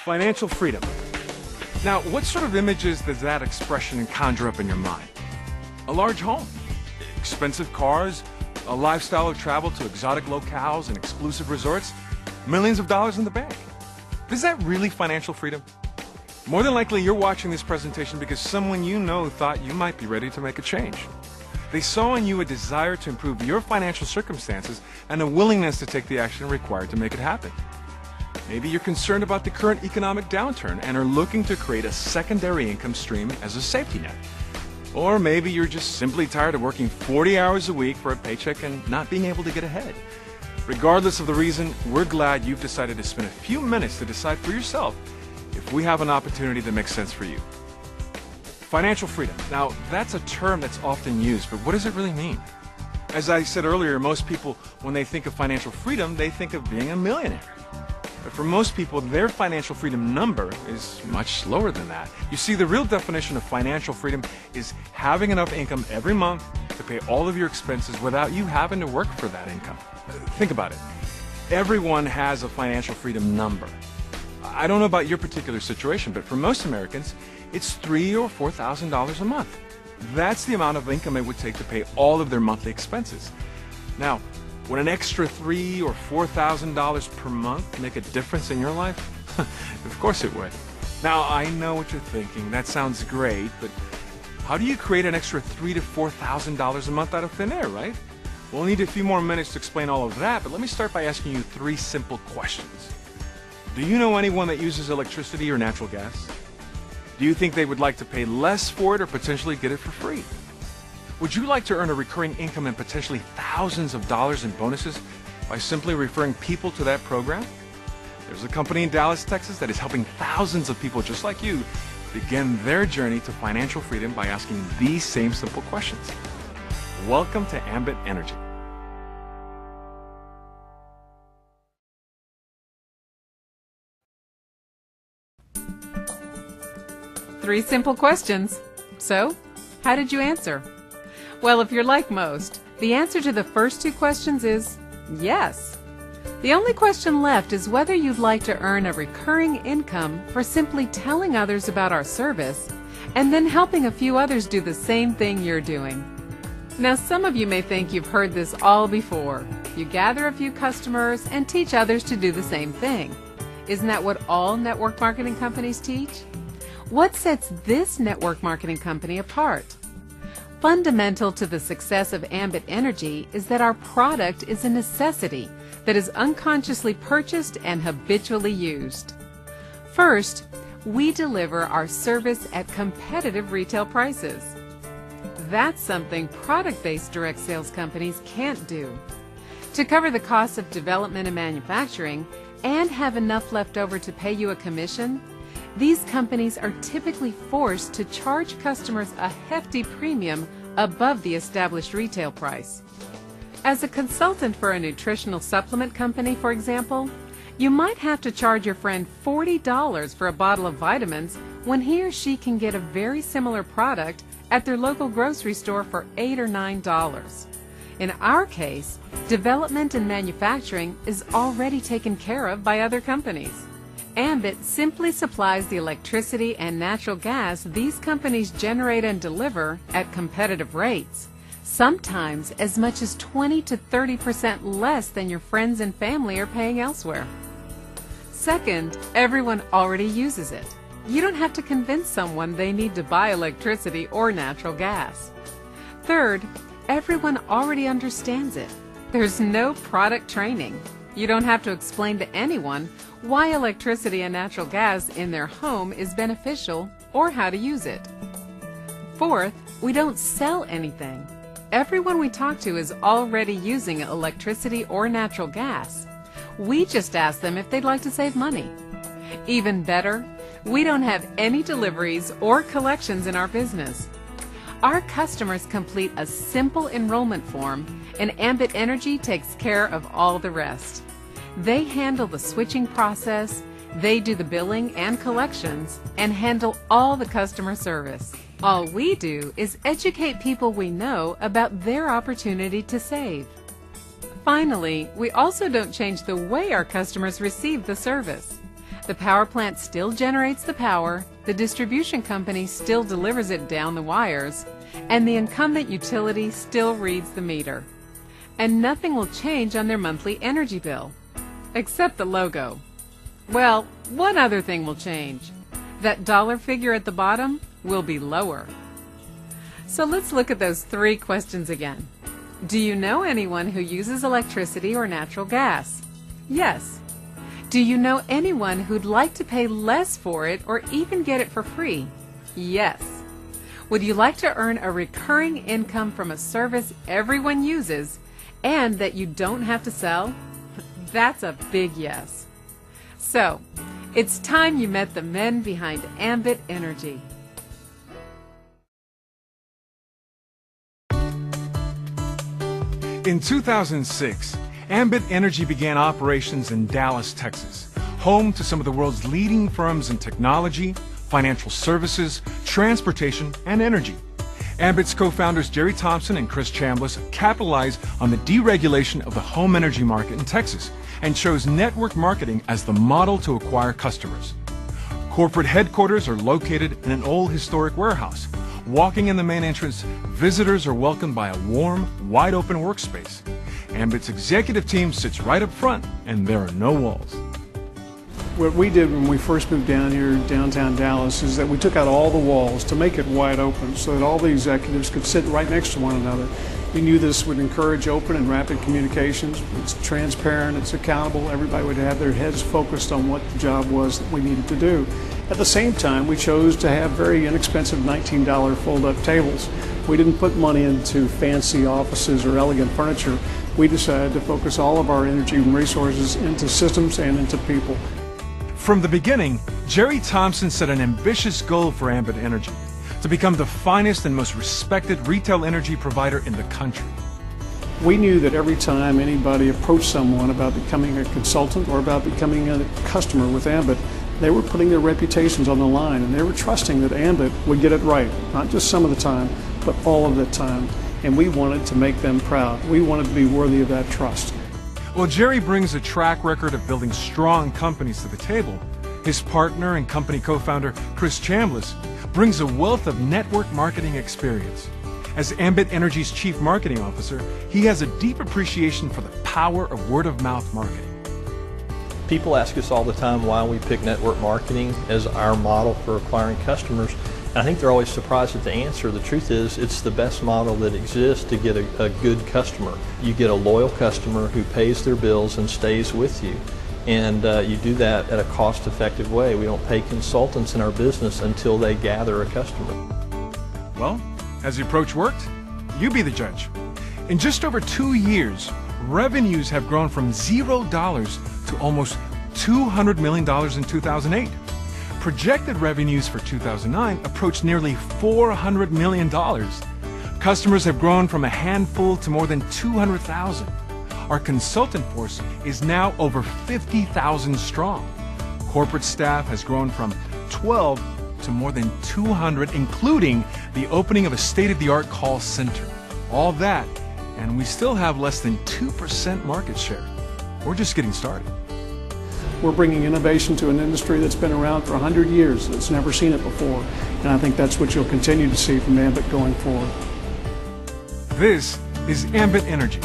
Financial freedom. Now, what sort of images does that expression conjure up in your mind? A large home, expensive cars, a lifestyle of travel to exotic locales and exclusive resorts, millions of dollars in the bank. Is that really financial freedom? More than likely, you're watching this presentation because someone you know thought you might be ready to make a change. They saw in you a desire to improve your financial circumstances and a willingness to take the action required to make it happen. Maybe you're concerned about the current economic downturn and are looking to create a secondary income stream as a safety net. Or maybe you're just simply tired of working 40 hours a week for a paycheck and not being able to get ahead. Regardless of the reason, we're glad you've decided to spend a few minutes to decide for yourself if we have an opportunity that makes sense for you. Financial freedom. Now, that's a term that's often used, but what does it really mean? As I said earlier, most people, when they think of financial freedom, they think of being a millionaire. But for most people, their financial freedom number is much lower than that. You see, the real definition of financial freedom is having enough income every month to pay all of your expenses without you having to work for that income. Think about it. Everyone has a financial freedom number. I don't know about your particular situation, but for most Americans, it's $3,000 or $4,000 a month. That's the amount of income it would take to pay all of their monthly expenses. Now, would an extra $3,000 or $4,000 per month make a difference in your life? Of course it would. Now, I know what you're thinking. That sounds great, but how do you create an extra $3,000 to $4,000 a month out of thin air, right? We'll need a few more minutes to explain all of that, but let me start by asking you 3 simple questions. Do you know anyone that uses electricity or natural gas? Do you think they would like to pay less for it or potentially get it for free? Would you like to earn a recurring income and potentially thousands of dollars in bonuses by simply referring people to that program? There's a company in Dallas, Texas that is helping thousands of people just like you begin their journey to financial freedom by asking these same simple questions. Welcome to Ambit Energy. Three simple questions. So, how did you answer? Well, if you're like most, the answer to the first 2 questions is yes. The only question left is whether you'd like to earn a recurring income for simply telling others about our service and then helping a few others do the same thing you're doing. Now, some of you may think you've heard this all before. You gather a few customers and teach others to do the same thing. Isn't that what all network marketing companies teach? What sets this network marketing company apart? Fundamental to the success of Ambit Energy is that our product is a necessity that is unconsciously purchased and habitually used. First, we deliver our service at competitive retail prices. That's something product-based direct sales companies can't do. To cover the costs of development and manufacturing and have enough left over to pay you a commission, these companies are typically forced to charge customers a hefty premium above the established retail price. As a consultant for a nutritional supplement company, for example, you might have to charge your friend $40 for a bottle of vitamins when he or she can get a very similar product at their local grocery store for $8 or $9. In our case, development and manufacturing is already taken care of by other companies. Ambit simply supplies the electricity and natural gas these companies generate and deliver at competitive rates, sometimes as much as 20 to 30% less than your friends and family are paying elsewhere. Second, everyone already uses it. You don't have to convince someone they need to buy electricity or natural gas. Third, everyone already understands it. There's no product training. You don't have to explain to anyone why electricity and natural gas in their home is beneficial or how to use it. Fourth, we don't sell anything. Everyone we talk to is already using electricity or natural gas. We just ask them if they'd like to save money. Even better, we don't have any deliveries or collections in our business. Our customers complete a simple enrollment form, and Ambit Energy takes care of all the rest. They handle the switching process, they do the billing and collections, and handle all the customer service. All we do is educate people we know about their opportunity to save. Finally, we also don't change the way our customers receive the service. The power plant still generates the power, the distribution company still delivers it down the wires, and the incumbent utility still reads the meter. And nothing will change on their monthly energy bill, except the logo. Well, one other thing will change. That dollar figure at the bottom will be lower. So let's look at those 3 questions again. Do you know anyone who uses electricity or natural gas? Yes. Do you know anyone who'd like to pay less for it or even get it for free? Yes. Would you like to earn a recurring income from a service everyone uses and that you don't have to sell? That's a big yes. So, it's time you met the men behind Ambit Energy. In 2006, Ambit Energy began operations in Dallas, Texas, home to some of the world's leading firms in technology, financial services, transportation, and energy. Ambit's co-founders Jerry Thompson and Chris Chambliss capitalized on the deregulation of the home energy market in Texas and chose network marketing as the model to acquire customers. Corporate headquarters are located in an old historic warehouse. Walking in the main entrance, visitors are welcomed by a warm, wide-open workspace. Ambit's executive team sits right up front, and there are no walls. What we did when we first moved down here in downtown Dallas is that we took out all the walls to make it wide open so that all the executives could sit right next to one another. We knew this would encourage open and rapid communications. It's transparent, it's accountable, everybody would have their heads focused on what the job was that we needed to do. At the same time, we chose to have very inexpensive $19 fold-up tables. We didn't put money into fancy offices or elegant furniture. We decided to focus all of our energy and resources into systems and into people. From the beginning, Jerry Thompson set an ambitious goal for Ambit Energy, to become the finest and most respected retail energy provider in the country. We knew that every time anybody approached someone about becoming a consultant or about becoming a customer with Ambit, they were putting their reputations on the line, and they were trusting that Ambit would get it right, not just some of the time, but all of the time. And we wanted to make them proud. We wanted to be worthy of that trust. Well, Jerry brings a track record of building strong companies to the table. His partner and company co-founder, Chris Chambliss, brings a wealth of network marketing experience. As Ambit Energy's Chief Marketing Officer, he has a deep appreciation for the power of word-of-mouth marketing. People ask us all the time why we pick network marketing as our model for acquiring customers. And I think they're always surprised at the answer. The truth is, it's the best model that exists to get a good customer. You get a loyal customer who pays their bills and stays with you. And you do that at a cost-effective way. We don't pay consultants in our business until they gather a customer. Well, has the approach worked? You be the judge. In just over 2 years, revenues have grown from $0 to almost $200 million in 2008. Projected revenues for 2009 approached nearly $400 million. Customers have grown from a handful to more than 200,000. Our consultant force is now over 50,000 strong. Corporate staff has grown from 12 to more than 200, including the opening of a state-of-the-art call center. All that, and we still have less than 2% market share. We're just getting started. We're bringing innovation to an industry that's been around for 100 years, that's never seen it before. And I think that's what you'll continue to see from Ambit going forward. This is Ambit Energy.